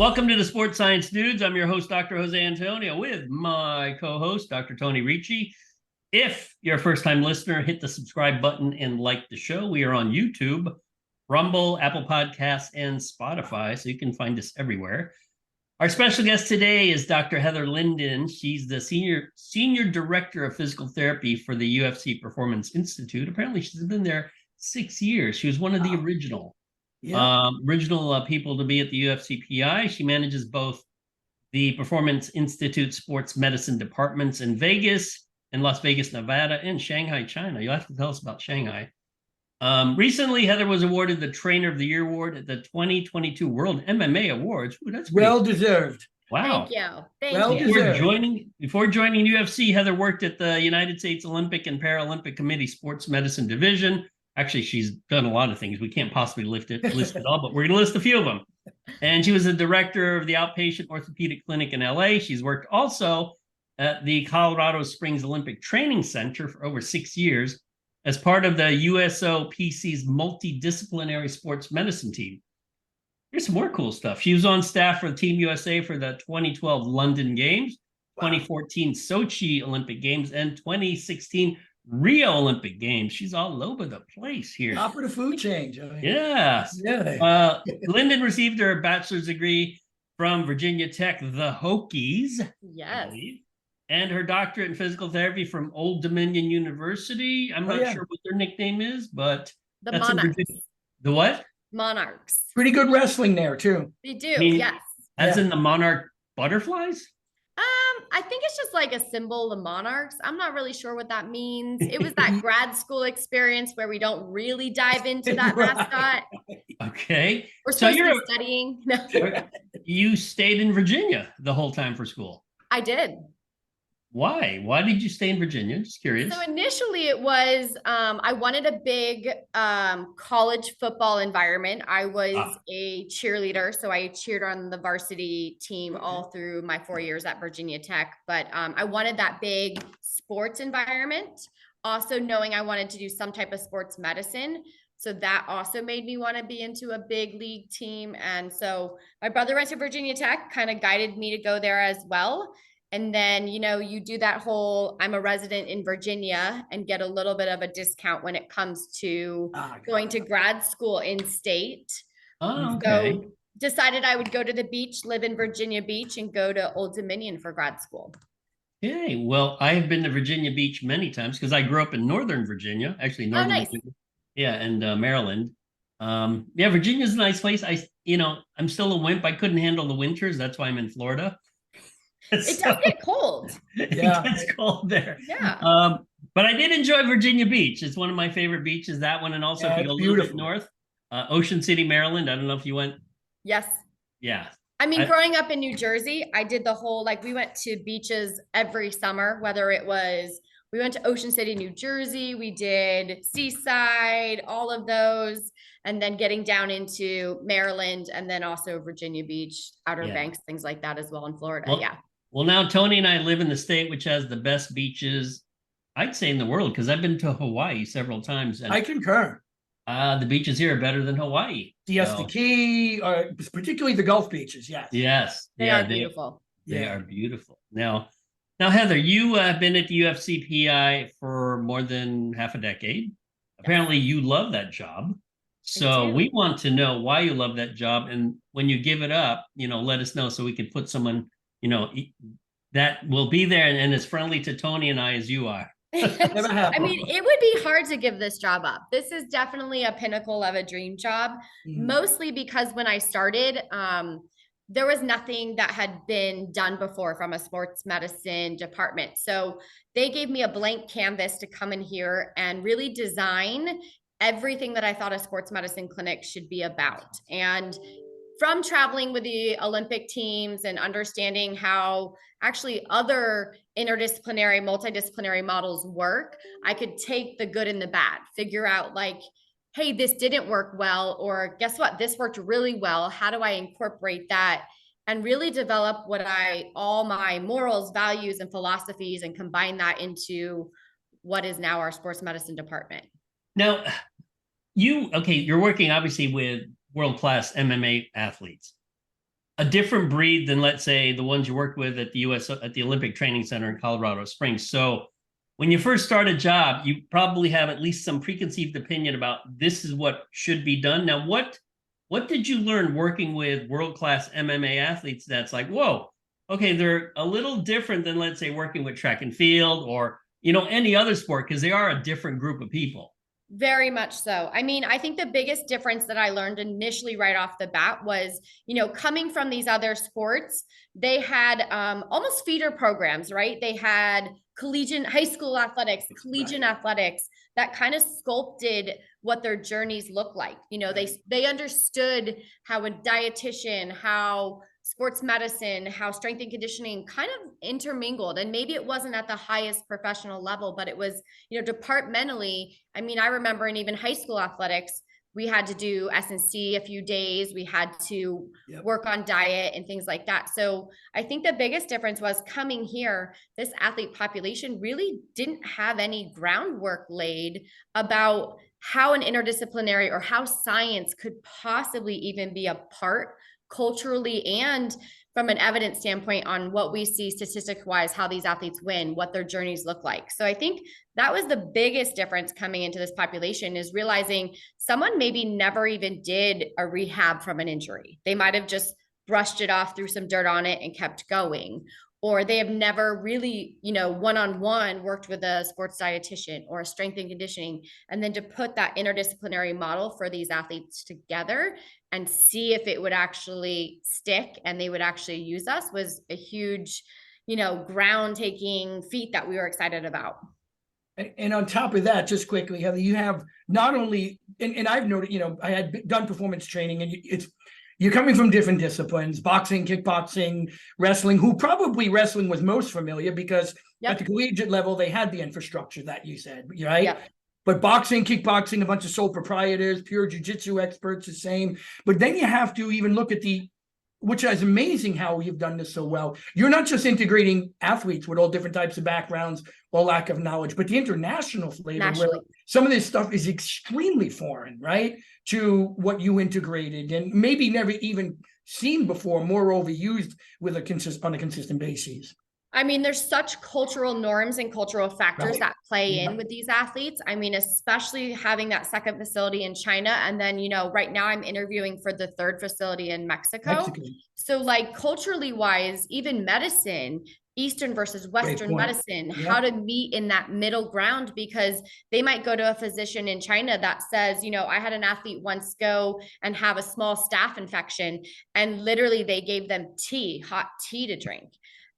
Welcome to the Sports Science Dudes. I'm your host, Dr. Jose Antonio, with my co-host, Dr. Tony Ricci. If you're a first-time listener, hit the subscribe button and like the show. We are on YouTube, Rumble, Apple Podcasts, and Spotify, so you can find us everywhere. Our special guest today is Dr. Heather Linden. She's the senior director of physical therapy for the UFC Performance Institute. Apparently, she's been there 6 years. She was one of the original people to be at the UFCPI. She manages both the Performance Institute sports medicine departments in Vegas and Las Vegas, Nevada, and Shanghai, China. You'll have to tell us about Shanghai. Recently, Heather was awarded the Trainer of the Year award at the 2022 World MMA Awards. Ooh, that's well deserved. Wow. Thank you. Thank you. Before joining UFC, Heather worked at the United States Olympic and Paralympic Committee Sports Medicine Division. Actually, she's done a lot of things. We can't possibly list it all, but we're going to list a few of them. And she was the director of the outpatient orthopedic clinic in LA. She's worked also at the Colorado Springs Olympic Training Center for over 6 years as part of the USOPC's multidisciplinary sports medicine team. Here's some more cool stuff. She was on staff for Team USA for the 2012 London Games, 2014 Sochi Olympic Games, and 2016 Rio Olympic Games. She's all over the place here. Top of the food chain. Yeah. Linden received her bachelor's degree from Virginia Tech, the Hokies. Yes. And her doctorate in physical therapy from Old Dominion University. I'm not sure what their nickname is, but the Monarchs. The what? Monarchs. Pretty good wrestling there too. They do, yes. As in the Monarch butterflies? I think it's just like a symbol of Monarchs. I'm not really sure what that means. It was that grad school experience where we don't really dive into that mascot. Okay. We're supposed to be studying. No. You stayed in Virginia the whole time for school. I did. Why? Why did you stay in Virginia? Just curious. So initially it was, I wanted a big college football environment. I was a cheerleader, so I cheered on the varsity team all through my 4 years at Virginia Tech. But I wanted that big sports environment. Also knowing I wanted to do some type of sports medicine. So that also made me want to be into a big league team. And so my brother went to Virginia Tech, kind of guided me to go there as well. And then, you know, you do that whole, I'm a resident in Virginia and get a little bit of a discount when it comes to going to grad school in state. Oh, okay. So decided I would go to the beach, live in Virginia Beach, and go to Old Dominion for grad school. Okay. Well, I have been to Virginia Beach many times because I grew up in Northern Virginia, actually Northern Virginia. Yeah, and Maryland. Virginia's a nice place. I'm still a wimp. I couldn't handle the winters. That's why I'm in Florida. It does get cold. It gets cold there. Yeah. But I did enjoy Virginia Beach. It's one of my favorite beaches, that one. And also if you go a little bit north, Ocean City, Maryland. I don't know if you went. Yes. Yeah. I mean, growing up in New Jersey, I did the whole, we went to beaches every summer, whether it was, we went to Ocean City, New Jersey, we did Seaside, all of those, and then getting down into Maryland, and then also Virginia Beach, Outer Banks, things like that as well in Florida. Well, now Tony and I live in the state which has the best beaches, I'd say, in the world, because I've been to Hawaii several times. And I concur. The beaches here are better than Hawaii. Siesta Key, particularly the Gulf beaches, yes. Yes. They are beautiful. They are beautiful. Now, Heather, you have been at the UFCPI for more than half a decade. Apparently, you love that job. So we want to know why you love that job. And when you give it up, let us know so we can put someone, that will be there and as friendly to Tony and I as you are. I mean, it would be hard to give this job up. This is definitely a pinnacle of a dream job, mostly because when I started, there was nothing that had been done before from a sports medicine department. So they gave me a blank canvas to come in here and really design everything that I thought a sports medicine clinic should be about. And from traveling with the Olympic teams and understanding how actually other interdisciplinary, multidisciplinary models work, I could take the good and the bad, figure out hey, this didn't work well, or guess what? This worked really well. How do I incorporate that and really develop all my morals, values, and philosophies and combine that into what is now our sports medicine department? Now, you're working obviously with world-class MMA athletes. a different breed than, let's say, the ones you worked with at the Olympic Training Center in Colorado Springs. So when you first start a job, you probably have at least some preconceived opinion about this is what should be done. Now, what did you learn working with world-class MMA athletes that's like, whoa, okay, they're a little different than, let's say, working with track and field or, any other sport, because they are a different group of people. Very much so. I mean, I think the biggest difference that I learned initially right off the bat was, coming from these other sports, they had almost feeder programs, right? They had collegiate high school athletics, collegiate athletics that kind of sculpted what their journeys look like. They understood how a dietitian, how sports medicine, how strength and conditioning kind of intermingled. And maybe it wasn't at the highest professional level, but it was, departmentally. I mean, I remember in even high school athletics, we had to do S&C a few days. We had to work on diet and things like that. So I think the biggest difference was coming here, this athlete population really didn't have any groundwork laid about how an interdisciplinary or how science could possibly even be a part culturally and from an evidence standpoint on what we see statistic wise, how these athletes win, what their journeys look like. So I think that was the biggest difference coming into this population, is realizing someone maybe never even did a rehab from an injury. They might have just brushed it off, threw some dirt on it and kept going. Or they have never really, one-on-one worked with a sports dietitian or a strength and conditioning. And then to put that interdisciplinary model for these athletes together and see if it would actually stick and they would actually use us was a huge, ground-taking feat that we were excited about. And on top of that, just quickly, Heather, you have not only, and I've noted, I had done performance training, and you're coming from different disciplines, boxing, kickboxing, wrestling, who probably wrestling was most familiar because at the collegiate level, they had the infrastructure that you said, right? Yep. But boxing, kickboxing, a bunch of sole proprietors, pure jiu-jitsu experts, the same. But then you have to even look at which is amazing how you've done this so well. You're not just integrating athletes with all different types of backgrounds or lack of knowledge, but the international flavor, where some of this stuff is extremely foreign, right, to what you integrated and maybe never even seen before, moreover used on a consistent basis. I mean, there's such cultural norms and cultural factors that play in with these athletes. I mean, especially having that second facility in China. And then, right now I'm interviewing for the third facility in Mexico. So like culturally wise, even medicine, Eastern versus Western medicine, how to meet in that middle ground, because they might go to a physician in China that says, I had an athlete once go and have a small staph infection, and literally they gave them hot tea to drink.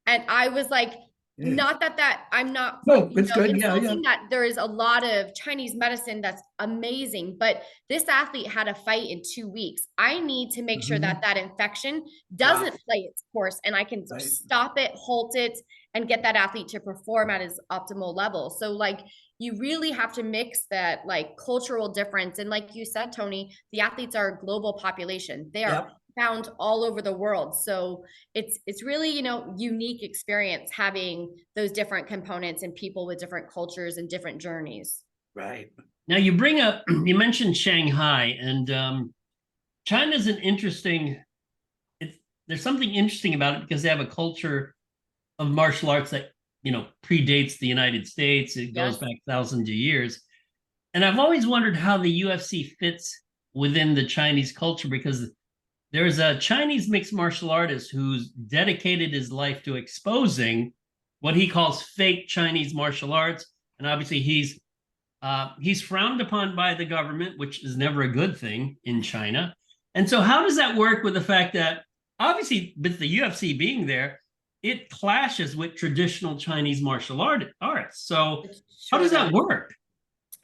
And I was like, not that I'm not it's good. That there is a lot of Chinese medicine that's amazing, but this athlete had a fight in 2 weeks. I need to make sure that infection doesn't play its course, and I can stop it, halt it, and get that athlete to perform at his optimal level. So like, you really have to mix that like cultural difference. And like you said, Tony, the athletes are a global population. They are found all over the world. So it's really, unique experience having those different components and people with different cultures and different journeys. Right. Now you mentioned Shanghai, and China's an interesting, there's something interesting about it because they have a culture of martial arts that, predates the United States. It goes back thousands of years. And I've always wondered how the UFC fits within the Chinese culture, because there's a Chinese mixed martial artist who's dedicated his life to exposing what he calls fake Chinese martial arts. And obviously he's frowned upon by the government, which is never a good thing in China. And so how does that work with the fact that obviously with the UFC being there, it clashes with traditional Chinese martial arts. So how does that work?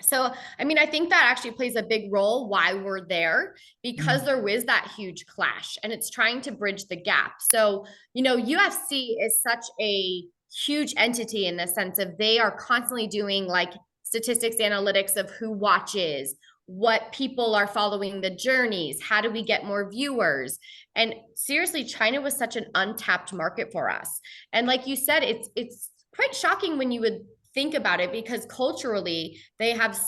So, I mean, I think that actually plays a big role why we're there, because there is that huge clash and it's trying to bridge the gap. So, UFC is such a huge entity in the sense of they are constantly doing like statistics, analytics of who watches, what people are following the journeys, how do we get more viewers? And seriously, China was such an untapped market for us. And like you said, it's quite shocking when you would think about it, because culturally they have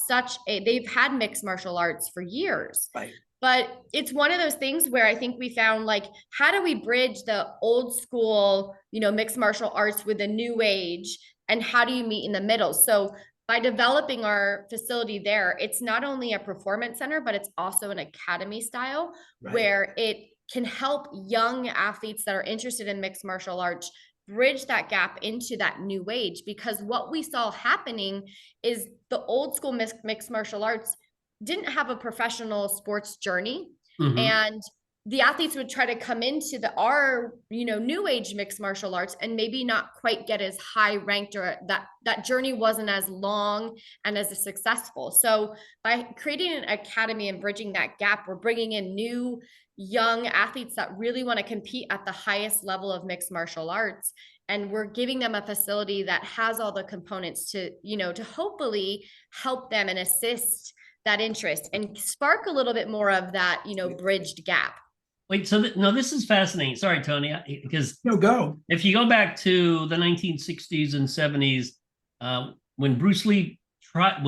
they've had mixed martial arts for years. Right. But it's one of those things where I think we found, like, how do we bridge the old school, mixed martial arts with the new age, and how do you meet in the middle? So by developing our facility there, it's not only a performance center, but it's also an academy style, Right. where it can help young athletes that are interested in mixed martial arts bridge that gap into that new age. Because what we saw happening is the old school mixed martial arts didn't have a professional sports journey. And the athletes would try to come into our new age mixed martial arts and maybe not quite get as high ranked, or that journey wasn't as long and as successful. So by creating an academy and bridging that gap, we're bringing in new young athletes that really want to compete at the highest level of mixed martial arts, and we're giving them a facility that has all the components to to hopefully help them and assist that interest and spark a little bit more of that bridged gap. Wait, so no, this is fascinating. Sorry, Tony, because go. If you go back to the 1960s and 70s, when Bruce Lee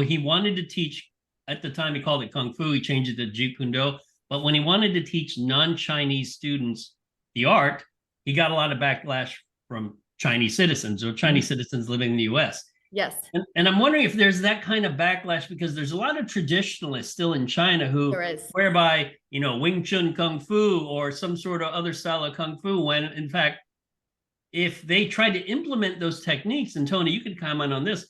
he wanted to teach, at the time he called it Kung Fu, he changed it to Jeet Kune Do. But when he wanted to teach non-Chinese students the art, he got a lot of backlash from Chinese citizens or Chinese citizens living in the US. Yes. And I'm wondering if there's that kind of backlash, because there's a lot of traditionalists still in China whereby, Wing Chun Kung Fu or some sort of other style of Kung Fu, when in fact, if they try to implement those techniques, and Tony, you can comment on this,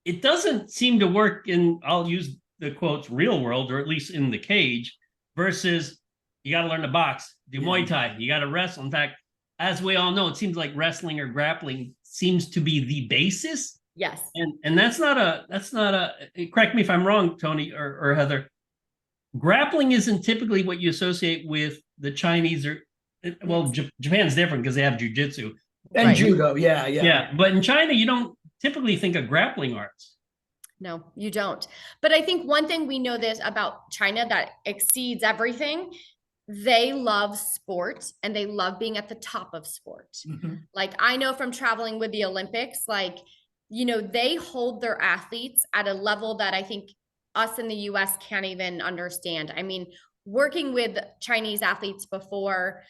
it doesn't seem to work in, I'll use the quotes, real world, or at least in the cage, versus you got to learn to box, do Muay Thai, you got to wrestle. In fact, as we all know, it seems like wrestling or grappling seems to be the basis. Yes. And that's not a, correct me if I'm wrong, Tony or Heather, grappling isn't typically what you associate with the Chinese, or, well, Japan's different because they have jujitsu. And judo, yeah. Yeah, but in China, you don't typically think of grappling arts. No, you don't. But I think one thing we know this about China that exceeds everything, they love sport and they love being at the top of sport. Like, I know from traveling with the Olympics, like, they hold their athletes at a level that I think us in the US can't even understand. I mean, working with Chinese athletes before,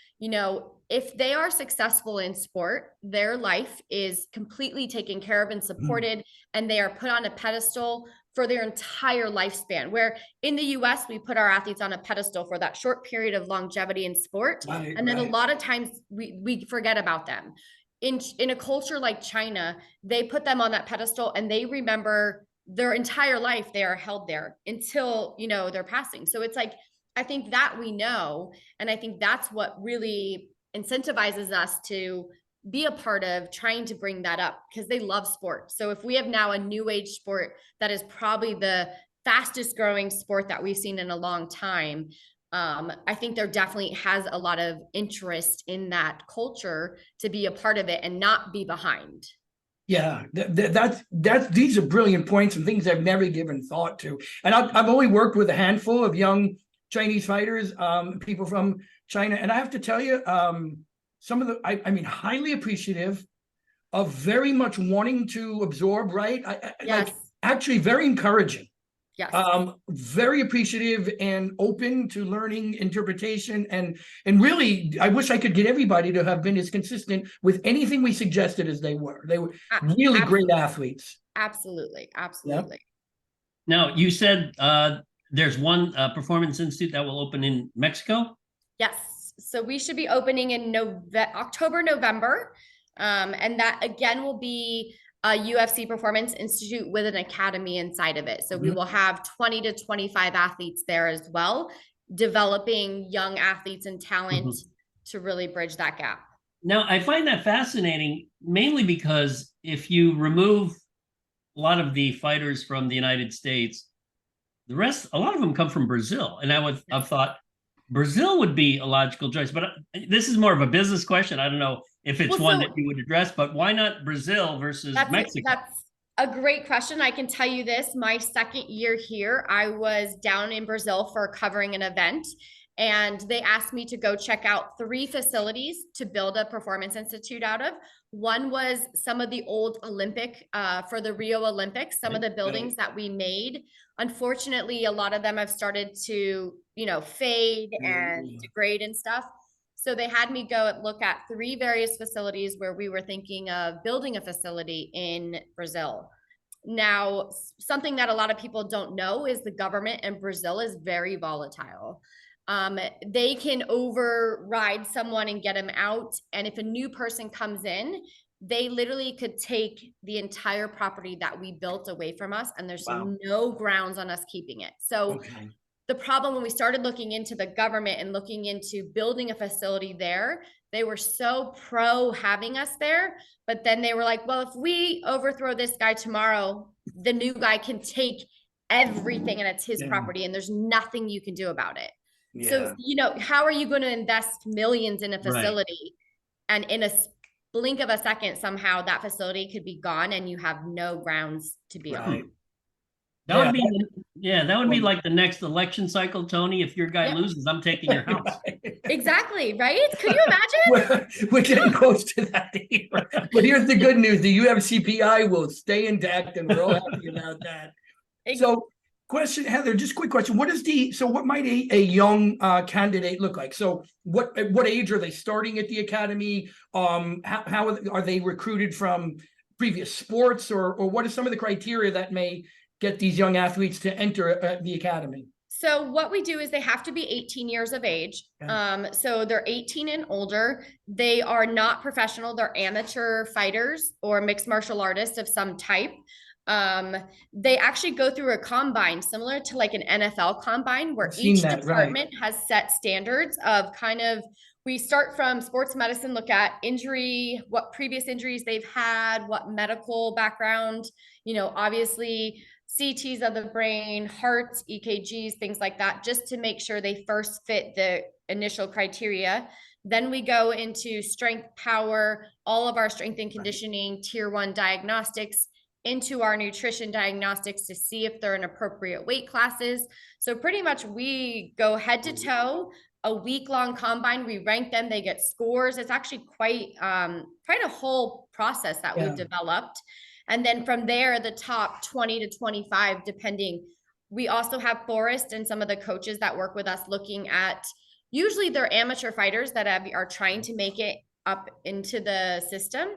if they are successful in sport, their life is completely taken care of and supported, and they are put on a pedestal for their entire lifespan. Where in the US, we put our athletes on a pedestal for that short period of longevity in sport. And then a lot of times we forget about them. In a culture like China, they put them on that pedestal and they remember their entire life they are held there until, they're passing. So it's like, I think that we know, and I think that's what really incentivizes us to be a part of trying to bring that up, because they love sport. So if we have now a new age sport that is probably the fastest growing sport that we've seen in a long time, I think there definitely has a lot of interest in that culture to be a part of it and not be behind. Yeah, these are brilliant points and things I've never given thought to. And I've only worked with a handful of young Chinese fighters, people from China. And I have to tell you, some of I mean, highly appreciative of very much wanting to absorb, right? Yes. Like, actually very encouraging. Yes. Very appreciative and open to learning interpretation. And really, I wish I could get everybody to have been as consistent with anything we suggested as they were. They were really great athletes. Absolutely. Yep. Now, you said there's one Performance Institute that will open in Mexico? Yes. So we should be opening in October, November. And that again will be a UFC Performance Institute with an academy inside of it. So we will have 20 to 25 athletes there as well, developing young athletes and talent to really bridge that gap. Now, I find that fascinating, mainly because if you remove a lot of the fighters from the United States, the rest, a lot of them come from Brazil. And I would have thought Brazil would be a logical choice. But this is more of a business question. I don't know if it's one that you would address, but why not Brazil versus Mexico? That's a great question. I can tell you this. My second year here, I was down in Brazil for covering an event. And they asked me to go check out 3 facilities to build a performance institute out of. One was some of the old Olympic, for the Rio Olympics, some of the buildings that we made. Unfortunately, a lot of them have started to, fade and degrade and stuff. So they had me go and look at 3 various facilities where we were thinking of building a facility in Brazil. Now, something that a lot of people don't know is the government in Brazil is very volatile. They can override someone and get them out. And if a new person comes in, they literally could take the entire property that we built away from us, and there's no grounds on us keeping it. So the problem when we started looking into the government and looking into building a facility there, they were so pro having us there, but then they were like, well, if we overthrow this guy tomorrow, the new guy can take everything and it's his property and there's nothing you can do about it. So, how are you going to invest millions in a facility and in a blink of a second, somehow that facility could be gone and you have no grounds to be on? That would be, that would be like the next election cycle, Tony. If your guy loses, I'm taking your house. Exactly, right? Could you imagine? We're getting close to that here. But here's the good news. The UFCPI will stay intact, and we're all happy about that. So, question, Heather, just a quick question. What might a young candidate look like? So what age are they starting at the academy? How are they recruited from previous sports, or what are some of the criteria that may get these young athletes to enter the academy? So what we do is they have to be 18 years of age. So they're 18 and older. They are not professional. They're amateur fighters or mixed martial artists of some type. They actually go through a combine similar to like an NFL combine, where each department has set standards of we start from sports medicine, look at injury, what previous injuries they've had, what medical background, obviously CTs of the brain, hearts, EKGs, things like that, just to make sure they first fit the initial criteria. Then we go into strength, power, all of our strength and conditioning, tier 1 diagnostics, into our nutrition diagnostics to see if they're in appropriate weight classes. So pretty much we go head to toe, a week-long combine. We rank them, they get scores. It's actually quite a whole process that we've developed. And then from there, the top 20 to 25, depending. We also have Forrest and some of the coaches that work with us looking at, usually they're amateur fighters that are trying to make it up into the system.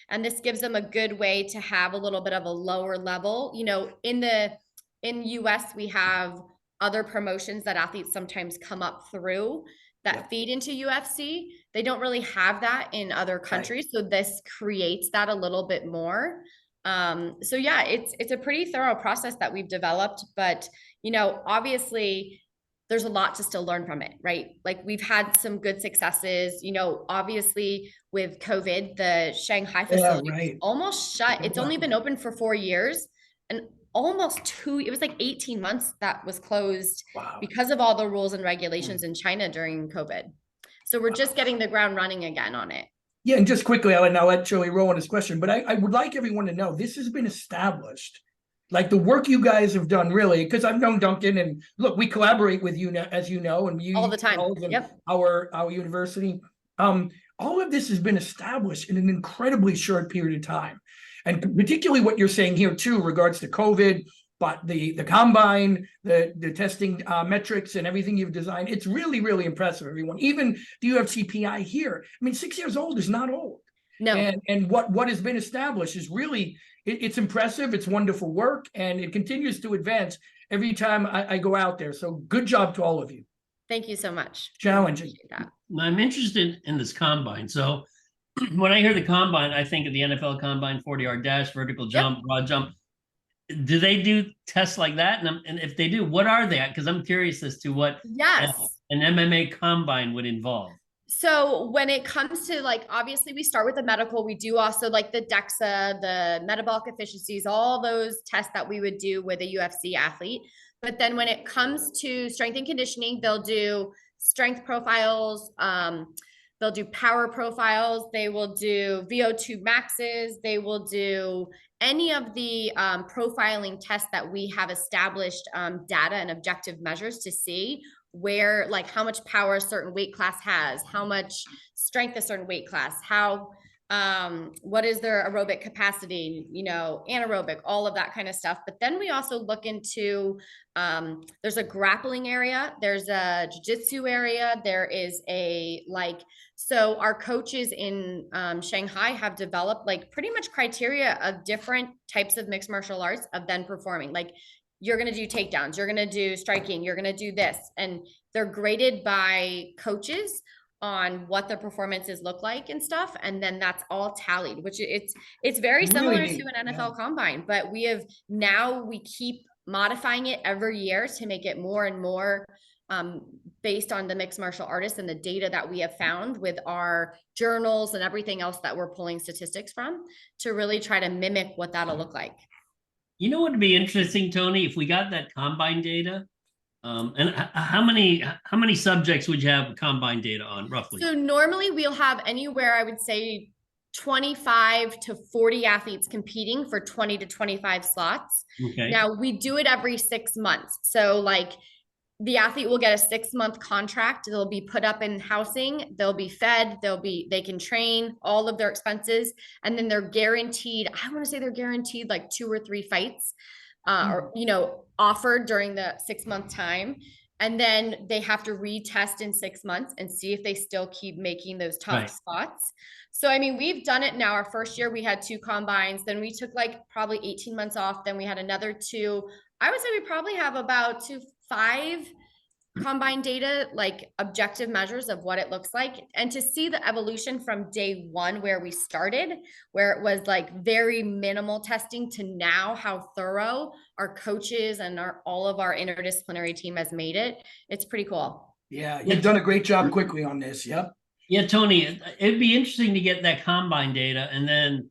And this gives them a good way to have a little bit of a lower level. In US, we have other promotions that athletes sometimes come up through that feed into UFC. They don't really have that in other countries. So this creates that a little bit more. It's a pretty thorough process that we've developed, but obviously there's a lot to still learn from it, right? Like we've had some good successes, obviously with COVID, the Shanghai facility almost shut. It's only been open for 4 years, and it was like 18 months that was closed because of all the rules and regulations in China during COVID. So we're just getting the ground running again on it. Yeah, and just quickly, I'll let Joey roll on his question, but I would like everyone to know this has been established. Like the work you guys have done, really, because I've known Duncan, and look, we collaborate with you now, as you know, and you all the time. Our university. All of this has been established in an incredibly short period of time, and particularly what you're saying here too, regards to COVID, but the combine, the testing metrics and everything you've designed. It's really, really impressive, everyone. Even the UFCPI here. I mean, 6 years old is not old. No. And what has been established is really, it's impressive. It's wonderful work, and it continues to advance every time I go out there. So good job to all of you. Thank you so much. Challenging. I'm interested in this combine. So when I hear the combine, I think of the NFL combine, 40-yard dash, vertical jump, broad jump. Do they do tests like that? And if they do, what are they? Because I'm curious as to what an MMA combine would involve. So when it comes to obviously we start with the medical, we do also like the DEXA, the metabolic efficiencies, all those tests that we would do with a UFC athlete. But then when it comes to strength and conditioning, they'll do strength profiles, they'll do power profiles, they will do VO2 maxes, they will do any of the profiling tests that we have established data and objective measures to see where, like how much power a certain weight class has, how much strength a certain weight class, how, what is their aerobic capacity, you know, anaerobic, all of that kind of stuff. But then we also look into, there's a grappling area, there's a jiu-jitsu area, there is a like, so our coaches in Shanghai have developed like pretty much criteria of different types of mixed martial arts of then performing. Like you're going to do takedowns, you're going to do striking, you're going to do this. And they're graded by coaches on what the performances look like and stuff. And then that's all tallied, which it's very similar Really to neat. an NFL combine, but we keep modifying it every year to make it more and more based on the mixed martial artists and the data that we have found with our journals and everything else that we're pulling statistics from to really try to mimic what that'll look like. You know what would be interesting, Tony, if we got that combine data? And how many subjects would you have combine data on roughly? So normally we'll have anywhere, I would say 25 to 40 athletes competing for 20 to 25 slots. Okay. Now we do it every 6 months. So like the athlete will get a 6-month contract. They'll be put up in housing. They'll be fed. They can train, all of their expenses. And then they're guaranteed, I want to say they're guaranteed like 2 or 3 fights, or, you know, offered during the 6-month time. And then they have to retest in 6 months and see if they still keep making those tough spots. So, I mean, we've done it now. Our first year we had 2 combines. Then we took like probably 18 months off. Then we had another 2. I would say we probably have about 5 combine data, like objective measures of what it looks like. And to see the evolution from day one, where we started, where it was like very minimal testing, to now how thorough our coaches and all of our interdisciplinary team has made it. It's pretty cool. Yeah, you've done a great job quickly on this. Yep. Yeah, Tony, it'd be interesting to get that combine data and then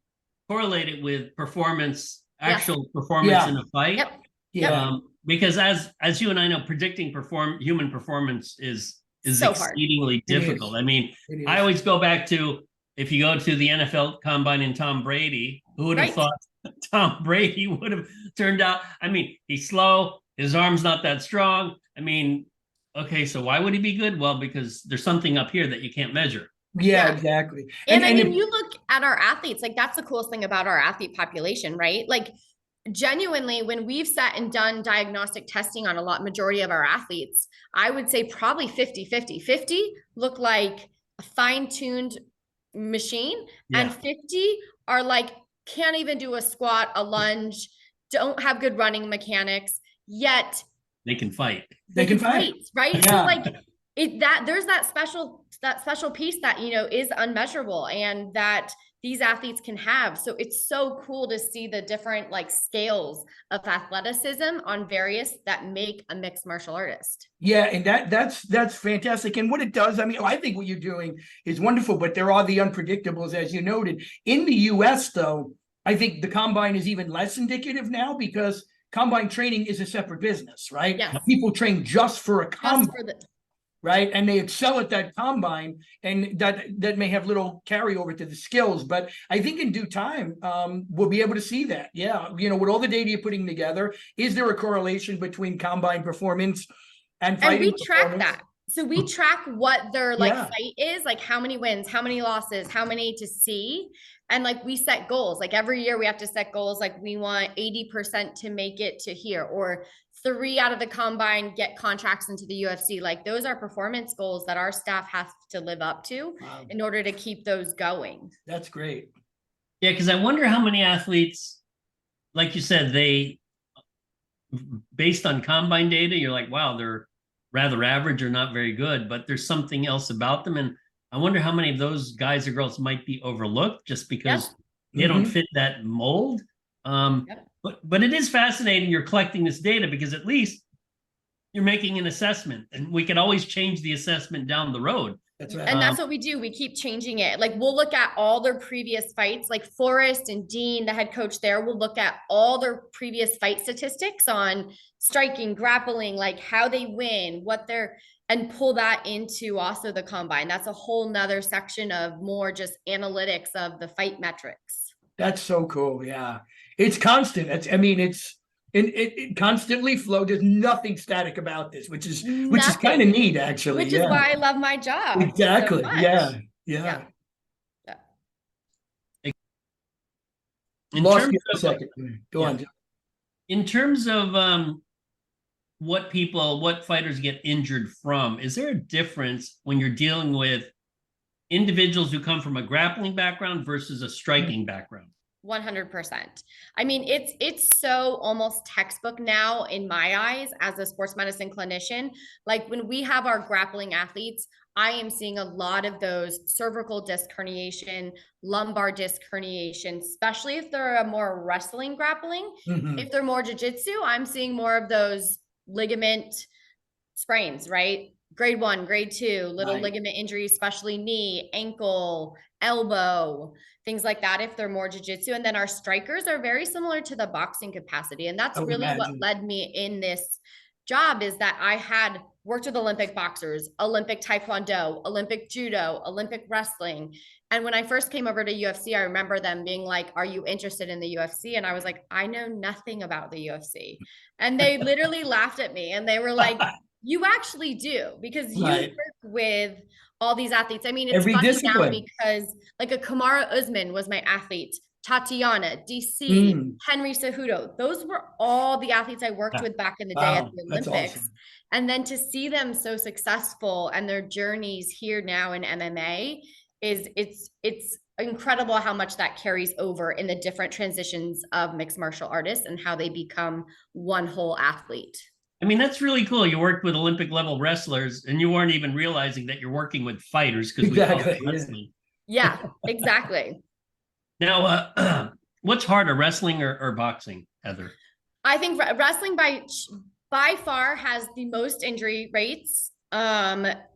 correlate it with performance, actual performance in a fight. Yep. Yeah. Because as you and I know, predicting human performance is So exceedingly difficult. I mean, I always go back to, if you go to the NFL Combine and Tom Brady, who would have thought Tom Brady would have turned out? I mean, he's slow, his arm's not that strong. I mean, okay, so why would he be good? Well, because there's something up here that you can't measure. Yeah, exactly. And I mean, you look at our athletes, like that's the coolest thing about our athlete population, right? Like genuinely, when we've sat and done diagnostic testing on majority of our athletes, I would say probably 50-50. 50 look like a fine-tuned machine, and 50 are like, can't even do a squat, a lunge, don't have good running mechanics, yet they can fight. They can fight, right? Yeah. So like there's that special piece that, you know, is unmeasurable and that these athletes can have. So it's so cool to see the different like scales of athleticism on various that make a mixed martial artist. Yeah, and that's fantastic. And what it does, I mean, I think what you're doing is wonderful, but there are the unpredictables, as you noted. In the US, though, I think the combine is even less indicative now, because combine training is a separate business, right? Yes. People train just for a combine. Right. And they excel at that combine, and that may have little carryover to the skills. But I think in due time, we'll be able to see that. Yeah. You know, with all the data you're putting together, is there a correlation between combine performance and fighting? And we track that. So we track what their fight is, like how many wins, how many losses, how many to see. And like we set goals, like every year we have to set goals. Like we want 80% to make it to here, or 3 out of the combine get contracts into the UFC. Like those are performance goals that our staff has to live up to in order to keep those going. That's great. Yeah, because I wonder how many athletes, like you said, they, based on combine data, you're like, wow, they're rather average or not very good, but there's something else about them. And I wonder how many of those guys or girls might be overlooked just because they don't fit that mold. But it is fascinating you're collecting this data, because at least you're making an assessment, and we can always change the assessment down the road. That's right. And that's what we do. We keep changing it. Like we'll look at all their previous fights, like Forrest and Dean, the head coach there, will look at all their previous fight statistics on striking, grappling, like how they win, and pull that into also the combine. That's a whole nother section of more just analytics of the fight metrics. That's so cool. Yeah. It's constant. It's And it constantly flow. There's nothing static about this, which is kind Nothing. of neat, actually. Which is why I love my job so Exactly. much. Yeah. Yeah. In Lost terms you for a of, second. Go yeah. on. in terms of what fighters get injured from, is there a difference when you're dealing with individuals who come from a grappling background versus a striking background? 100%. I mean, it's so almost textbook now in my eyes as a sports medicine clinician. Like when we have our grappling athletes, I am seeing a lot of those cervical disc herniation, lumbar disc herniation, especially if they're a more wrestling grappling. If they're more jiu-jitsu, I'm seeing more of those ligament sprains, right? Grade 1, grade 2, little ligament injuries, especially knee, ankle, elbow, things like that if they're more jiu-jitsu. And then our strikers are very similar to the boxing capacity. And that's really what led me in this job, is that I had worked with Olympic boxers, Olympic taekwondo, Olympic judo, Olympic wrestling. And when I first came over to UFC, I remember them being like, "Are you interested in the UFC?" And I was like, "I know nothing about the UFC." And they literally laughed at me and they were like, "You actually do, because you work with all these athletes." I mean, it's funny now because like a Kamara Usman was my athlete, Tatiana, DC, Henry Cejudo. Those were all the athletes I worked with back in the day at the Olympics. Awesome. And then to see them so successful and their journeys here now in MMA it's incredible how much that carries over in the different transitions of mixed martial artists and how they become one whole athlete. I mean, that's really cool. You worked with Olympic level wrestlers and you weren't even realizing that you're working with fighters because we call it wrestling. Yeah, exactly. Now, what's harder, wrestling or boxing, Heather? I think wrestling by far has the most injury rates.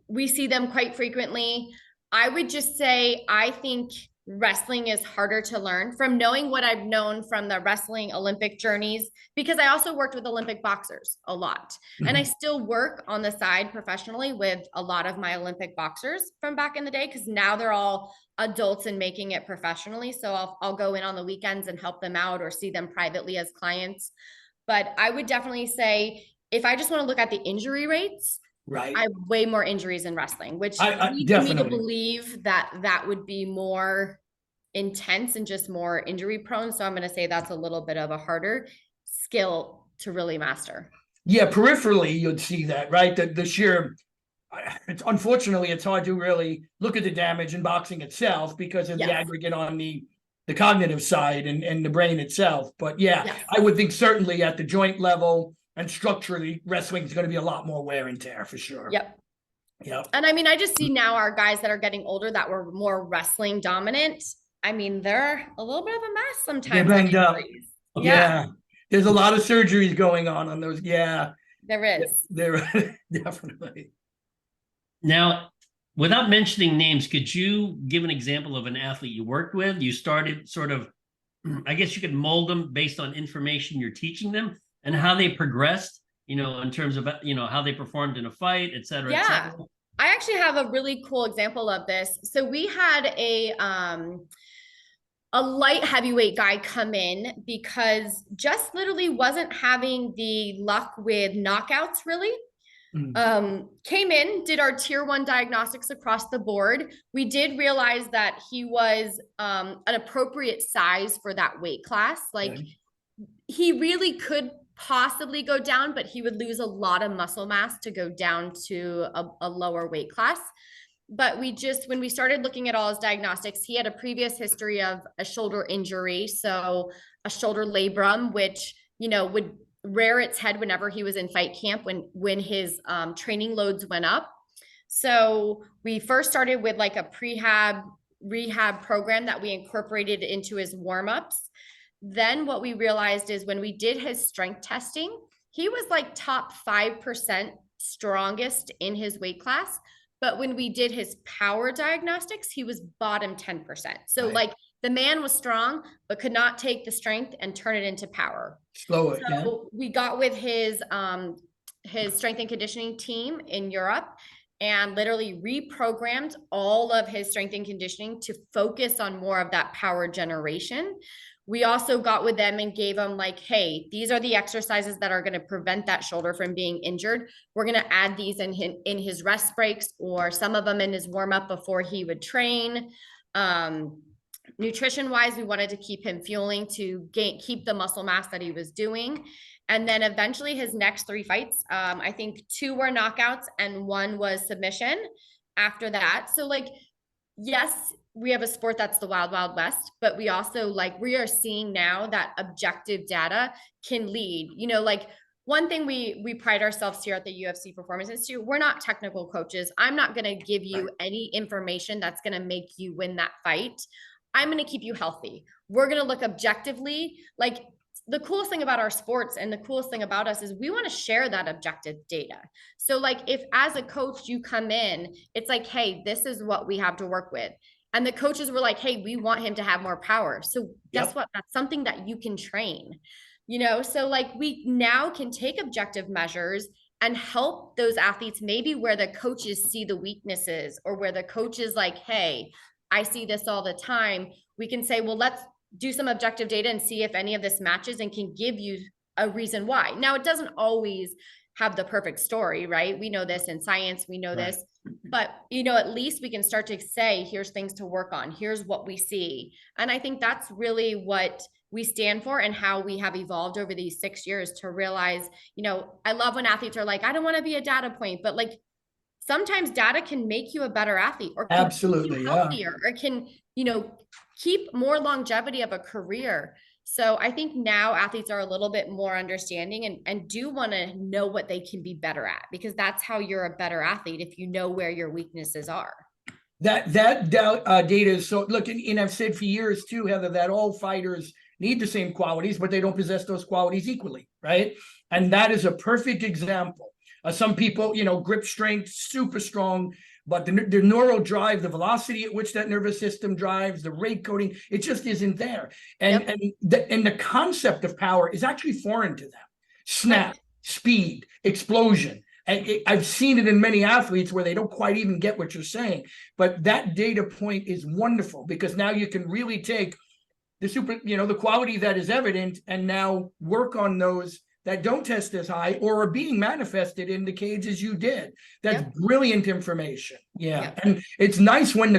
We see them quite frequently. I would just say, I think wrestling is harder to learn from knowing what I've known from the wrestling Olympic journeys, because I also worked with Olympic boxers a lot. And I still work on the side professionally with a lot of my Olympic boxers from back in the day, because now they're all adults and making it professionally. So I'll go in on the weekends and help them out or see them privately as clients. But I would definitely say, if I just want to look at the injury rates, I have way more injuries in wrestling, which leads me to believe that would be more intense and just more injury prone. So I'm going to say that's a little bit of a harder skill to really master. Yeah, peripherally, you'd see that, right? The sheer, unfortunately, it's hard to really look at the damage in boxing itself because of the aggregate on the cognitive side and the brain itself. But I would think certainly at the joint level, and structurally, wrestling is going to be a lot more wear and tear for sure. Yep. And I mean, I just see now our guys that are getting older that were more wrestling dominant. I mean, they're a little bit of a mess sometimes. They're banged up. Yeah. There's a lot of surgeries going on those. Yeah. There is. There definitely. Now, without mentioning names, could you give an example of an athlete you worked with? You started sort of, I guess you could mold them based on information you're teaching them, and how they progressed, in terms of, how they performed in a fight, et cetera, et cetera. I actually have a really cool example of this. So we had a light heavyweight guy come in because just literally wasn't having the luck with knockouts really. Came in, did our tier 1 diagnostics across the board. We did realize that he was an appropriate size for that weight class. He really could possibly go down, but he would lose a lot of muscle mass to go down to a lower weight class. But when we started looking at all his diagnostics, he had a previous history of a shoulder injury. So a shoulder labrum, which, would rear its head whenever he was in fight camp when his training loads went up. So we first started with like a rehab program that we incorporated into his warm-ups. Then what we realized is when we did his strength testing, he was like top 5% strongest in his weight class. But when we did his power diagnostics, he was bottom 10%. So like the man was strong, but could not take the strength and turn it into power. We got with his strength and conditioning team in Europe and literally reprogrammed all of his strength and conditioning to focus on more of that power generation. We also got with them and gave them like, hey, these are the exercises that are going to prevent that shoulder from being injured. We're going to add these in his rest breaks, or some of them in his warm up before he would train. Nutrition wise, we wanted to keep him fueling to keep the muscle mass that he was doing. And then eventually his next 3 fights, I think 2 were knockouts and 1 was submission after that. So like, yes, we have a sport that's the wild, wild west, but we also like, we are seeing now that objective data can lead, you know, like one thing we pride ourselves here at the UFC Performance Institute, we're not technical coaches. I'm not going to give you any information that's going to make you win that fight. I'm going to keep you healthy. We're going to look objectively. Like the coolest thing about our sports and the coolest thing about us is we want to share that objective data. So like if as a coach you come in, it's like, hey, this is what we have to work with. And the coaches were like, hey, we want him to have more power. So guess what? That's something that you can train, you know? So like we now can take objective measures and help those athletes maybe where the coaches see the weaknesses, or where the coach is like, hey, I see this all the time. We can say, well, let's do some objective data and see if any of this matches, and can give you a reason why. Now, it doesn't always have the perfect story, right? We know this in science, we know this, but you know, at least we can start to say, here's things to work on. Here's what we see. And I think that's really what we stand for, and how we have evolved over these 6 years to realize, you know, I love when athletes are like, I don't want to be a data point, but like, sometimes data can make you a better athlete, or can Absolutely, healthier, or can, you know, keep more longevity of a career. So I think now athletes are a little bit more understanding and do want to know what they can be better at, because that's how you're a better athlete, if you know where your weaknesses are. That data is so, look, and I've said for years too, Heather, that all fighters need the same qualities, but they don't possess those qualities equally, right? And that is a perfect example. Some people, you know, grip strength, super strong, but the neural drive, the velocity at which that nervous system drives, the rate coding, it just isn't there. And the concept of power is actually foreign to them. Snap, speed, explosion. I've seen it in many athletes where they don't quite even get what you're saying. But that data point is wonderful, because now you can really take the quality that is evident and now work on those that don't test as high or are being manifested in the cage as you did. That's brilliant information. And it's nice when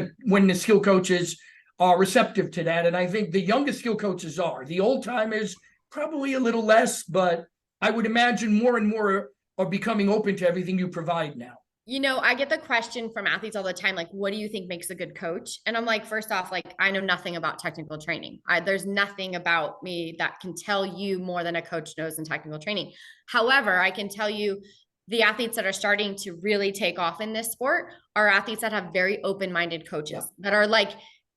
the skill coaches are receptive to that. And I think the youngest skill coaches are. The old timers probably a little less, but I would imagine more and more are becoming open to everything you provide now. You know, I get the question from athletes all the time, like, what do you think makes a good coach? And I'm like, first off, like, I know nothing about technical training. There's nothing about me that can tell you more than a coach knows in technical training. However, I can tell you the athletes that are starting to really take off in this sport are athletes that have very open-minded coaches that are like,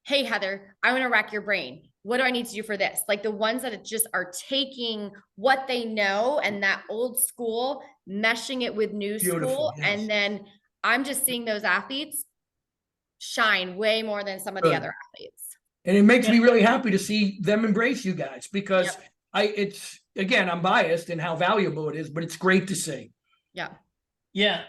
hey, Heather, I want to rack your brain. What do I need to do for this? Like the ones that just are taking what they know and that old school, meshing it with new school. And then I'm just seeing those athletes shine way more than some of the other athletes. And it makes me really happy to see them embrace you guys, because I'm biased in how valuable it is, but it's great to see. Yeah.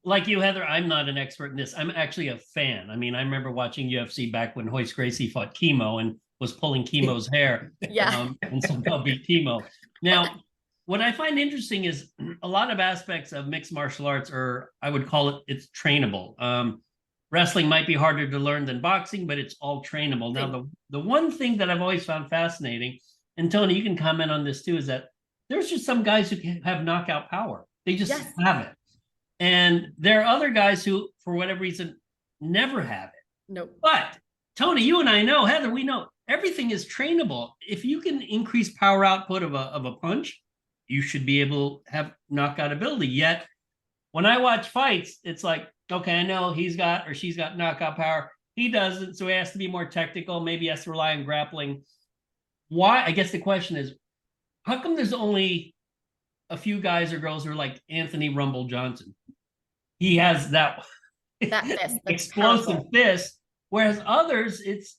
Like you, Heather, I'm not an expert in this. I'm actually a fan. I mean, I remember watching UFC back when Royce Gracie fought Chemo and was pulling Chemo's hair and somehow beat Chemo. Now, what I find interesting is a lot of aspects of mixed martial arts are, I would call it's trainable. Wrestling might be harder to learn than boxing, but it's all trainable. Now, the one thing that I've always found fascinating, and Tony, you can comment on this too, is that there's just some guys who have knockout power. They just have it. And there are other guys who, for whatever reason, never have it. Nope. But Tony, you and I know, Heather, we know everything is trainable. If you can increase power output of a punch, you should be able to have knockout ability. Yet, when I watch fights, it's like, okay, I know he's got or she's got knockout power. He doesn't, so he has to be more technical. Maybe he has to rely on grappling. Why? I guess the question is, how come there's only a few guys or girls who are like Anthony Rumble Johnson? He has that fist, explosive fist, whereas others, it's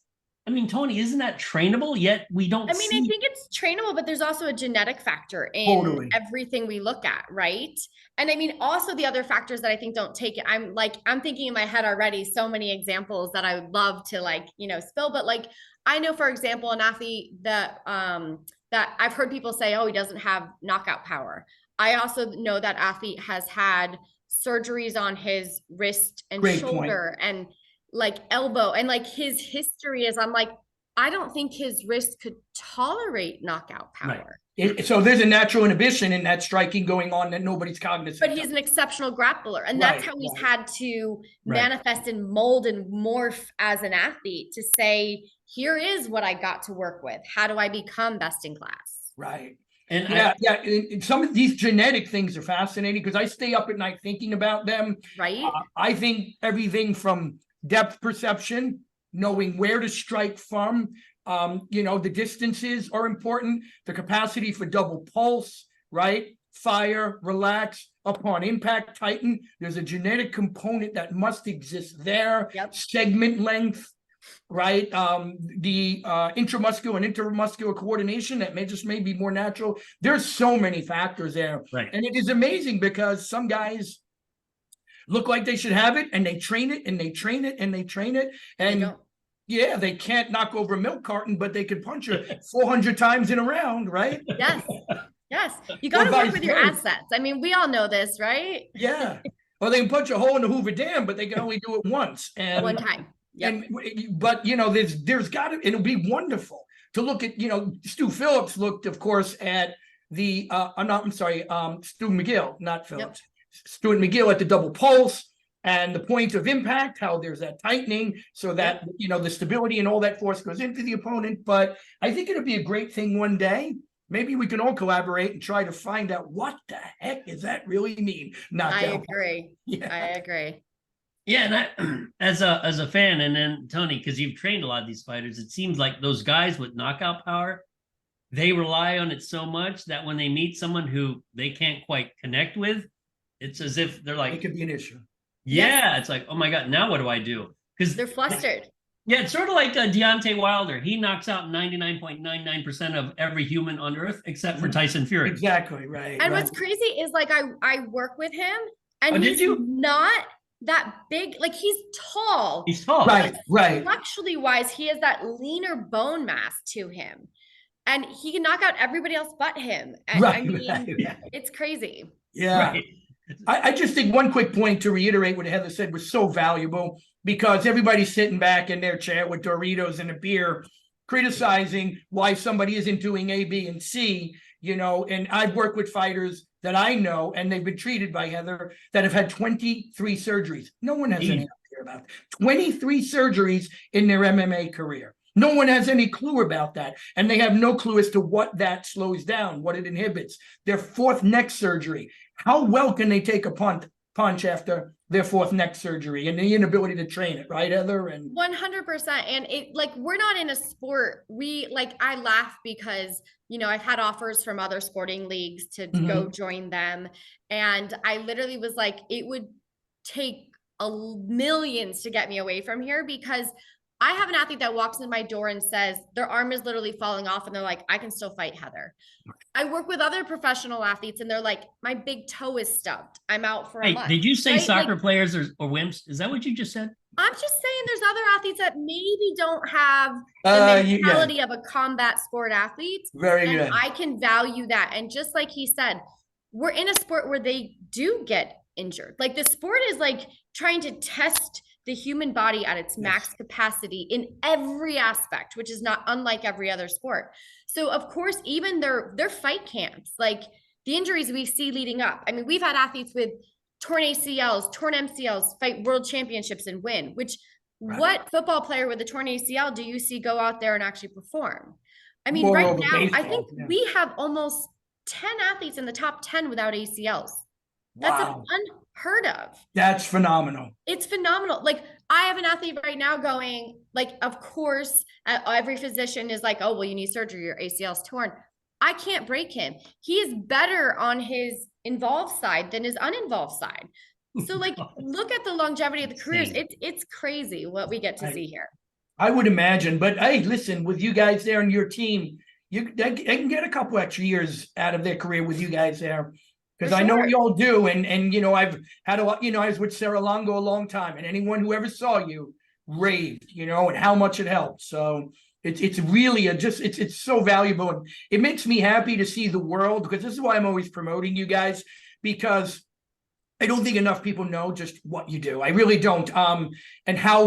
I mean, Tony, isn't that trainable? Yet we don't I mean, I think it's trainable, but there's also a genetic factor in everything we look at, right? And I mean, also the other factors that I think don't take it. I'm thinking in my head already so many examples that I would love to spill, but like I know, for example, an athlete that that I've heard people say, oh, he doesn't have knockout power. I also know that athlete has had surgeries on his wrist and shoulder and like elbow, and like his history is, I'm like, I don't think his wrist could tolerate knockout power. Right. So there's a natural inhibition in that striking going on that nobody's cognizant But he's an exceptional grappler. And that's how he's had to manifest and mold and morph as an athlete to say, here is what I got to work with. How do I become best in class? Right. And and some of these genetic things are fascinating because I stay up at night thinking about them. Right. I think everything from depth perception, knowing where to strike from, the distances are important, the capacity for double pulse, right? Fire, relax, upon impact, tighten. There's a genetic component that must exist there. Yep. Segment length, right? The intramuscular and intermuscular coordination that may be more natural. There's so many factors there. Right. And it is amazing because some guys look like they should have it and they train it and they train it and they train it. And yeah, they can't knock over a milk carton, but they could punch you 400 times in a round, right? Yes. Yes. You got to work with your assets. I mean, we all know this, right? Yeah. Or they can punch a hole in the Hoover Dam, but they can only do it once. And one time. Yep. But there's got to, it'll be wonderful to look at, Stu Phillips looked, of course, at the, Stu McGill, not Phillips. Yep. Stuart McGill at the double pulse and the point of impact, how there's that tightening so that, the stability and all that force goes into the opponent. But I think it'll be a great thing one day. Maybe we can all collaborate and try to find out what the heck does that really mean. I agree. Yeah. I agree. Yeah, and as a fan, and then Tony, because you've trained a lot of these fighters, it seems like those guys with knockout power, they rely on it so much that when they meet someone who they can't quite connect with, it's as if they're like, it could be an issue. Yeah, It's like, oh my God, now what do I do? Because they're flustered. Yeah, it's sort of like Deontay Wilder. He knocks out 99.99% of every human on earth except for Tyson Fury. Exactly, right. And what's crazy is like I work with him and he's not that big. Like he's tall. He's tall. Right. Intellectually wise, he has that leaner bone mass to him. And he can knock out everybody else but him. And it's crazy. Yeah. Right. I just think one quick point to reiterate what Heather said was so valuable because everybody's sitting back in their chair with Doritos and a beer criticizing why somebody isn't doing A, B, and C, and I've worked with fighters that I know, and they've been treated by Heather that have had 23 surgeries. No one has any idea about that. 23 surgeries in their MMA career. No one has any clue about that. And they have no clue as to what that slows down, what it inhibits. Their fourth neck surgery. How well can they take a punch after their fourth neck surgery and the inability to train it, right, Heather? And 100%. And we're not in a sport. I laugh because, I've had offers from other sporting leagues to go join them. And I literally was like, it would take millions to get me away from here because I have an athlete that walks in my door and says their arm is literally falling off and they're like, I can still fight, Heather. I work with other professional athletes and they're like, my big toe is stubbed. I'm out for a month. Did you say soccer players or wimps? Is that what you just said? I'm just saying there's other athletes that maybe don't have the mentality of a combat sport athlete. Very good. I can value that. And just like he said, we're in a sport where they do get injured. Like the sport is like trying to test the human body at its max capacity in every aspect, which is not unlike every other sport. So of course, even their fight camps, like the injuries we see leading up. I mean, we've had athletes with torn ACLs, torn MCLs, fight world championships and win, which what football player with a torn ACL do you see go out there and actually perform? I mean, right now, baseball, I think we have almost 10 athletes in the top 10 without ACLs. That's unheard of. That's phenomenal. It's phenomenal. Like I have an athlete right now going, like, of course, every physician is like, oh, well, you need surgery, your ACL's torn. I can't break him. He is better on his involved side than his uninvolved side. So like, look at the longevity of the careers. It's crazy what we get to see here. I would imagine, but hey, listen, with you guys there and your team, they can get a couple extra years out of their career with you guys there. Because I know sure. what y'all do, and you know, I've had a lot, you know, I was with Sarah Longo a long time, and anyone who ever saw you raved, you know, and how much it helped. So it's really it's so valuable, and it makes me happy to see the world, because this is why I'm always promoting you guys, because I don't think enough people know just what you do. I really don't. And how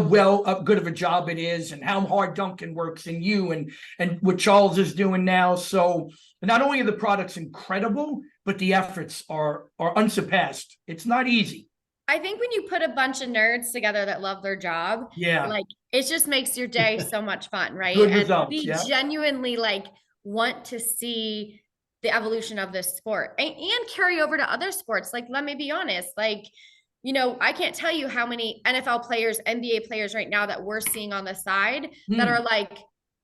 good of a job it is, and how hard Duncan works, and you, and what Charles is doing now. So not only are the products incredible, but the efforts are unsurpassed. It's not easy. I think when you put a bunch of nerds together that love their job, Yeah. like it just makes your day so much fun, right? Good And results, we yeah. genuinely like want to see the evolution of this sport and carry over to other sports. Like, let me be honest, like, you know, I can't tell you how many NFL players, NBA players right now that we're seeing on the side that are like,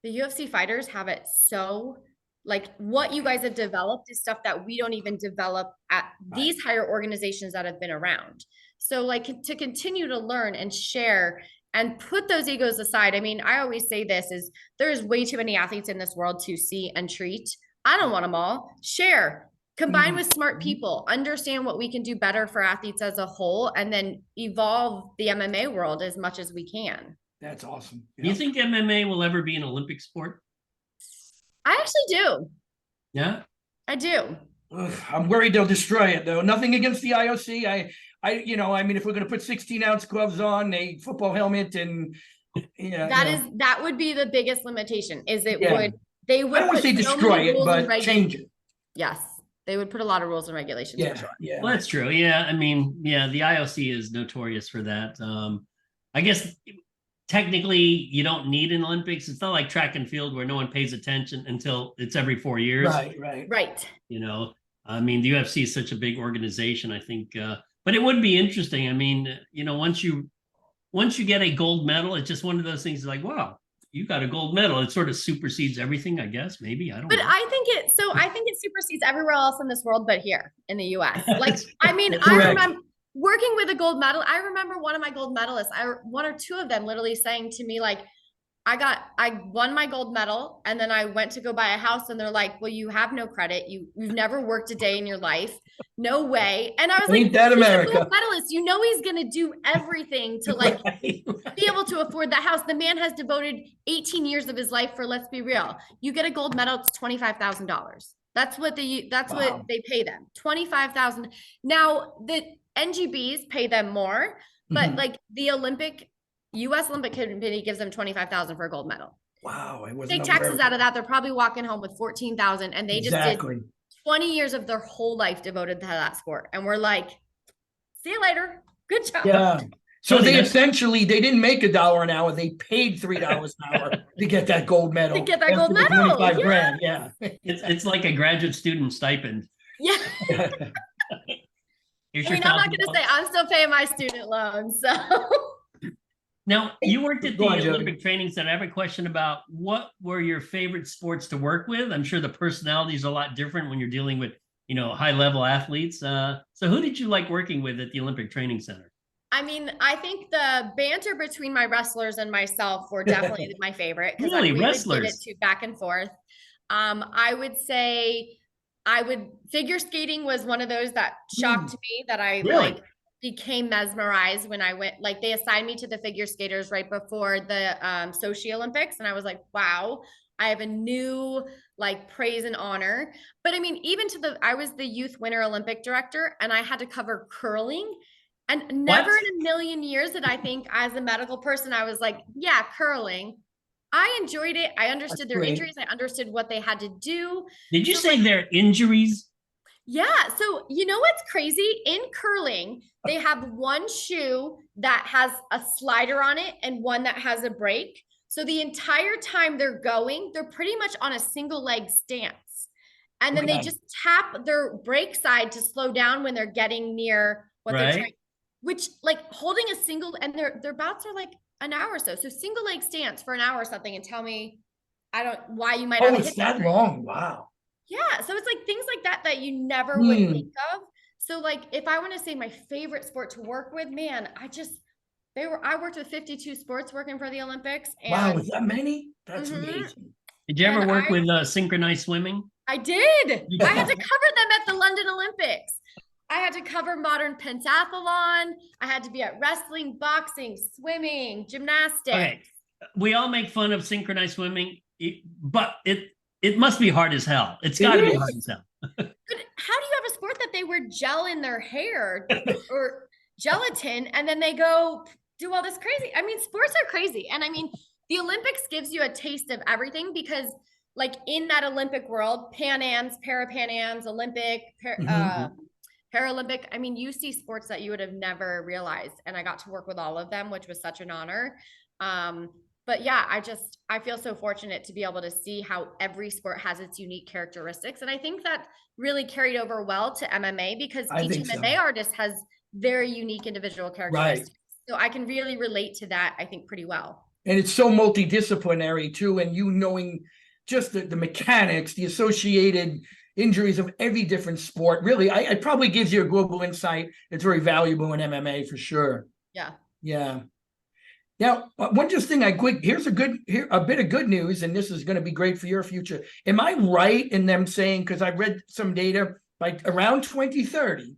the UFC fighters have it so, like, what you guys have developed is stuff that we don't even develop at these higher organizations that have been around. So like, to continue to learn and share and put those egos aside. I mean, I always say this is there's way too many athletes in this world to see and treat. I don't want them all. Share, combine with smart people, understand what we can do better for athletes as a whole, and then evolve the MMA world as much as we can. That's awesome. Do you think MMA will ever be an Olympic sport? I actually do. Yeah, I do. Ugh, I'm worried they'll destroy it, though. Nothing against the IOC. You know, I mean, if we're going to put 16-ounce gloves on, a football helmet, and that would be the biggest limitation. Is it would I don't want to say destroy it, but change it. Yes, they would put a lot of rules and regulations. Yeah, for sure. yeah. well, that's true. Yeah, I mean, yeah, the IOC is notorious for that. I guess technically you don't need an Olympics. It's not like track and field where no one pays attention until it's every 4 years. Right. You know, I mean, the UFC is such a big organization, I think, but it would be interesting. I mean, you know, once you get a gold medal, it's just one of those things like, wow, you got a gold medal. It sort of supersedes everything, I guess. Maybe, I don't know. But I think it supersedes everywhere else in this world, but here in the US. Like, I mean, I remember working with a gold medal. I remember one of my gold medalists, one or two of them literally saying to me, like, I won my gold medal, and then I went to go buy a house, and they're like, well, you have no credit. You've never worked a day in your life. No way. And I was like, that America? He's a gold medalist. You know, he's going to do everything to like be able to afford that house. The man has devoted 18 years of his life for, let's be real. You get a gold medal, it's $25,000. That's what what they pay them. $25,000. Now the NGBs pay them more, but like the US Olympic Committee gives them $25,000 for a gold medal. Wow. Take taxes out of that. They're probably walking home with $14,000, and they just did 20 years of their whole life devoted to that sport. And we're like, see you later. Good job. Yeah. So they didn't make $1 an hour. They paid $3 an hour to get that gold medal. To get that gold medal. 25 grand. Yeah. It's like a graduate student stipend. Yeah. I'm not going to say I'm still paying my student loans. So. Now, you worked at the Olympic Training Center. I have a question about what were your favorite sports to work with? I'm sure the personality is a lot different when you're dealing with, you know, high-level athletes. So who did you like working with at the Olympic Training Center? I mean, I think the banter between my wrestlers and myself were definitely my favorite. Really, wrestlers? Would give it to back and forth. I would say figure skating was one of those that shocked me, that I like became mesmerized when I went. Like, they assigned me to the figure skaters right before the Sochi Olympics, and I was like, wow, I have a new like praise and honor. But I mean, even I was the youth winter Olympic director, and I had to cover curling, and never in a million years did I think, as a medical person, I was like, yeah, curling. I enjoyed it. I understood their injuries. I understood what they had to do. Did you say their injuries? Yeah. So you know what's crazy? In curling, they have one shoe that has a slider on it and one that has a brake. So the entire time they're going, they're pretty much on a single leg stance. And then they just tap their brake side to slow down when they're getting near what they're trying, which, like, holding a single, and their bouts are like an hour or so. So single leg stance for an hour or something, and tell me why you might not it's that long. Wow. Yeah. So it's like things like that you never would think of. So like, if I want to say my favorite sport to work with, man, I worked with 52 sports working for the Olympics. And Wow, is that many? That's Mhm. amazing. Did you ever And work with synchronized swimming? I did. I had to cover them at the London Olympics. I had to cover modern pentathlon. I had to be at wrestling, boxing, swimming, gymnastics. Okay, we all make fun of synchronized swimming, but it must be hard as hell. It's got to be hard as hell. But how do you have a sport that they wear gel in their hair or gelatin and then they go do all this crazy? I mean, sports are crazy. And I mean, the Olympics gives you a taste of everything because like in that Olympic world, Pan Ams, Para-Pan Ams, Olympic, Paralympic, I mean, you see sports that you would have never realized. And I got to work with all of them, which was such an honor. But yeah, I feel so fortunate to be able to see how every sport has its unique characteristics. And I think that really carried over well to MMA because each MMA artist has very unique individual characteristics. Right. So I can really relate to that, I think, pretty well. And it's so multidisciplinary too. And you knowing just the mechanics, the associated injuries of every different sport, really, it probably gives you a global insight. It's very valuable in MMA for sure. Yeah. Yeah. Now, one just thing here's a bit of good news, and this is going to be great for your future. Am I right in them saying, because I read some data, like around 2030,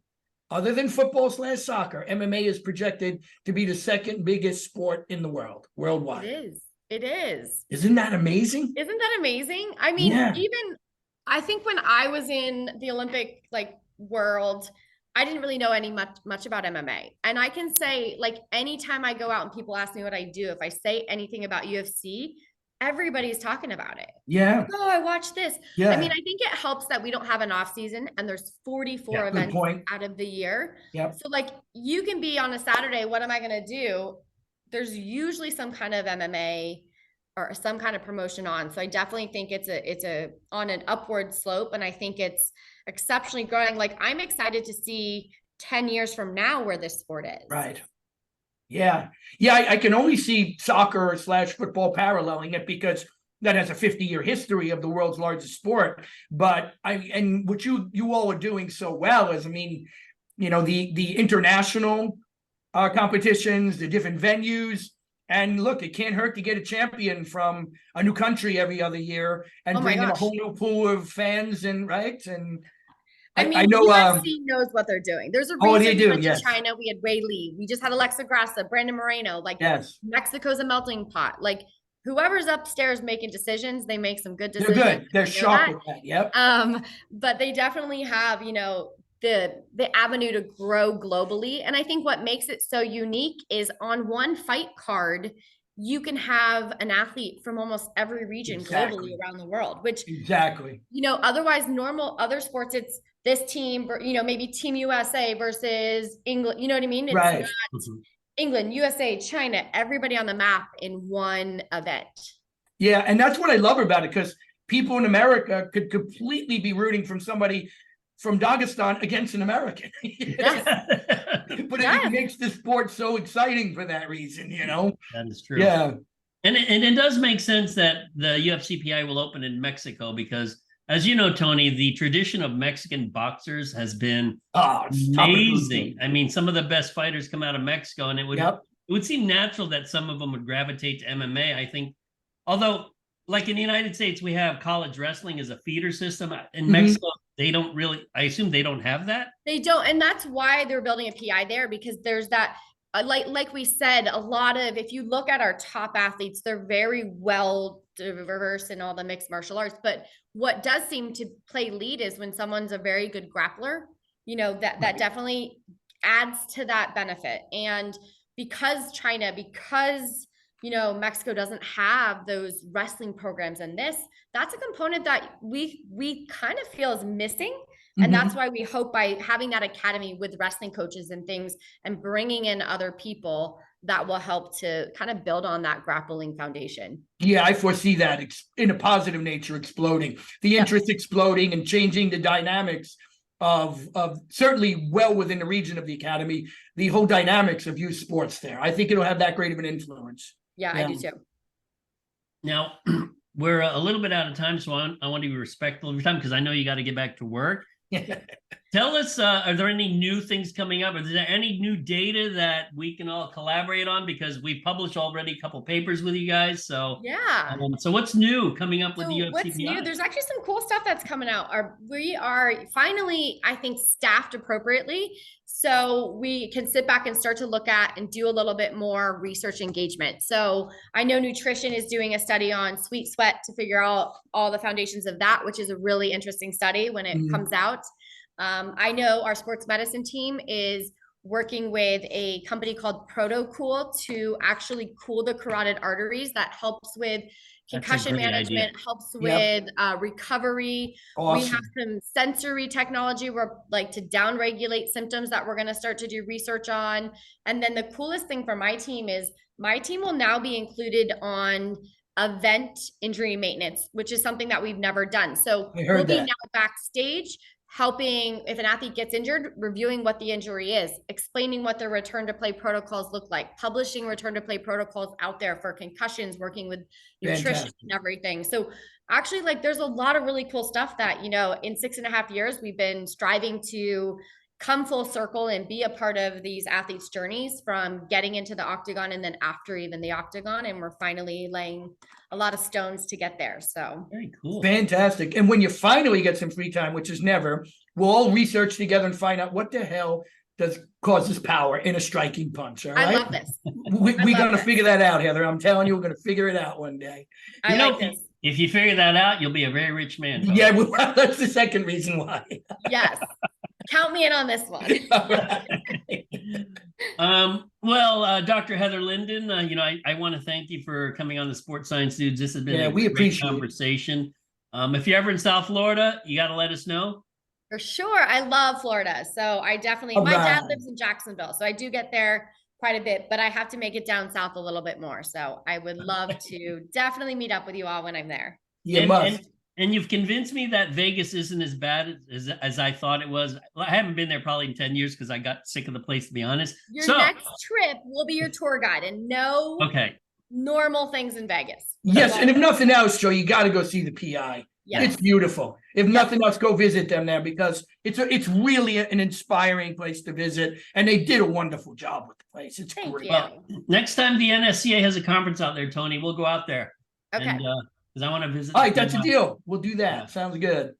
other than football/soccer, MMA is projected to be the second biggest sport in the world, worldwide. It is. It is. Isn't that amazing? Isn't that amazing? I mean, even I think when I was in the Olympic world, I didn't really know much about MMA. And I can say, like, anytime I go out and people ask me what I do, if I say anything about UFC, everybody's talking about it. Yeah. Oh, I watched this. Yeah. I mean, I think it helps that we don't have an off season and there's 44 events out of the year. Yep. So like you can be on a Saturday, what am I going to do? There's usually some kind of MMA or some kind of promotion on. So I definitely think it's on an upward slope. And I think it's exceptionally growing. Like I'm excited to see 10 years from now where this sport is. Right. Yeah. Yeah. I can only see soccer/football paralleling it because that has a 50-year history of the world's largest sport. But and what you all are doing so well is, I mean, you know, the international competitions, the different venues. And look, it can't hurt to get a champion from a new country every other year and bring in a whole new pool of fans and And I mean, I know UFC knows what they're doing. There's a reason we went to China. We had Wei Li. We just had Alexa Grasso, Brandon Moreno. Like Mexico's a melting pot. Like whoever's upstairs making decisions, they make some good decisions. They're good. They're sharp with that. Yep. But they definitely have, you know, the avenue to grow globally. And I think what makes it so unique is on one fight card, you can have an athlete from almost every region globally around the world, which you know, otherwise normal other sports, it's this team, you know, maybe Team USA versus England, you know what I mean? It's not England, USA, China, everybody on the map in one event. Yeah. And that's what I love about it, because people in America could completely be rooting from somebody from Dagestan against an American. But it makes the sport so exciting for that reason, you know? That is true. Yeah. And it does make sense that the UFCPI will open in Mexico because, as you know, Tony, the tradition of Mexican boxers has been amazing. I mean, some of the best fighters come out of Mexico, and it would seem natural that some of them would gravitate to MMA, I think. Although, like in the United States, we have college wrestling as a feeder system. In Mexico, they don't really, I assume they don't have that. They don't. And that's why they're building a PI there, because there's that, like we said, a lot of, if you look at our top athletes, they're very well diverse in all the mixed martial arts. But what does seem to play lead is when someone's a very good grappler, you know, that definitely adds to that benefit. And because you know, Mexico doesn't have those wrestling programs, and that's a component that we kind of feel is missing. And that's why we hope by having that academy with wrestling coaches and things and bringing in other people that will help to kind of build on that grappling foundation. Yeah, I foresee that in a positive nature exploding, the interest exploding and changing the dynamics of certainly well within the region of the academy, the whole dynamics of youth sports there. I think it'll have that great of an influence. Yeah, I do too. Now, we're a little bit out of time, so I want to be respectful of your time because I know you got to get back to work. Tell us, are there any new things coming up? Is there any new data that we can all collaborate on? Because we've published already a couple papers with you guys. So Yeah. So what's new coming up with the UFCPI? What's new? There's actually some cool stuff that's coming out. We are finally, I think, staffed appropriately. So we can sit back and start to look at and do a little bit more research engagement. So I know nutrition is doing a study on sweet sweat to figure out all the foundations of that, which is a really interesting study when it comes out. I know our sports medicine team is working with a company called ProtoCool to actually cool the carotid arteries. That helps with concussion management, helps with recovery. Awesome. We have some sensory technology where like to downregulate symptoms that we're going to start to do research on. And then the coolest thing for my team is my team will now be included on event injury maintenance, which is something that we've never done. So we'll be now backstage helping if an athlete gets injured, reviewing what the injury is, explaining what their return to play protocols look like, publishing return to play protocols out there for concussions, working with nutrition and everything. So actually, like, there's a lot of really cool stuff that, you know, in 6.5 years, we've been striving to come full circle and be a part of these athletes' journeys from getting into the octagon and then after even the octagon. And we're finally laying a lot of stones to get there. So very cool. Fantastic. And when you finally get some free time, which is never, we'll all research together and find out what the hell causes power in a striking punch. All right. I love this. We're going to figure that out, Heather. I'm telling you, we're going to figure it out one day. I like this. If you figure that out, you'll be a very rich man. Tom. Yeah, well, that's the second reason why. Yes. Count me in on this one. Well, Dr. Heather Linden, you know, I want to thank you for coming on the Sports Science Dudes. This has been a great conversation. If you're ever in South Florida, you got to let us know. For sure. I love Florida. So I definitely, my dad lives in Jacksonville. So I do get there quite a bit, but I have to make it down south a little bit more. So I would love to definitely meet up with you all when I'm there. You must. And you've convinced me that Vegas isn't as bad as I thought it was. I haven't been there probably in 10 years because I got sick of the place, to be honest. Your next trip will be your tour guide and no normal things in Vegas. Yes, and if nothing else, Joe, you got to go see the PI. Yes. It's beautiful. If nothing else, go visit them there because it's really an inspiring place to visit, and they did a wonderful job with the place. It's great. Well, next time the NSCA has a conference out there, Tony, we'll go out there. Okay. Because I want to visit. All right, that's a deal. We'll do that. Sounds good.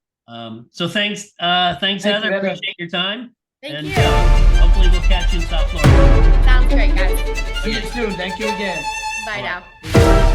So thanks, Heather. Appreciate your time. Thank you. Hopefully we'll catch you in South Florida. Sounds great, guys. See you soon. Thank you again. Bye now.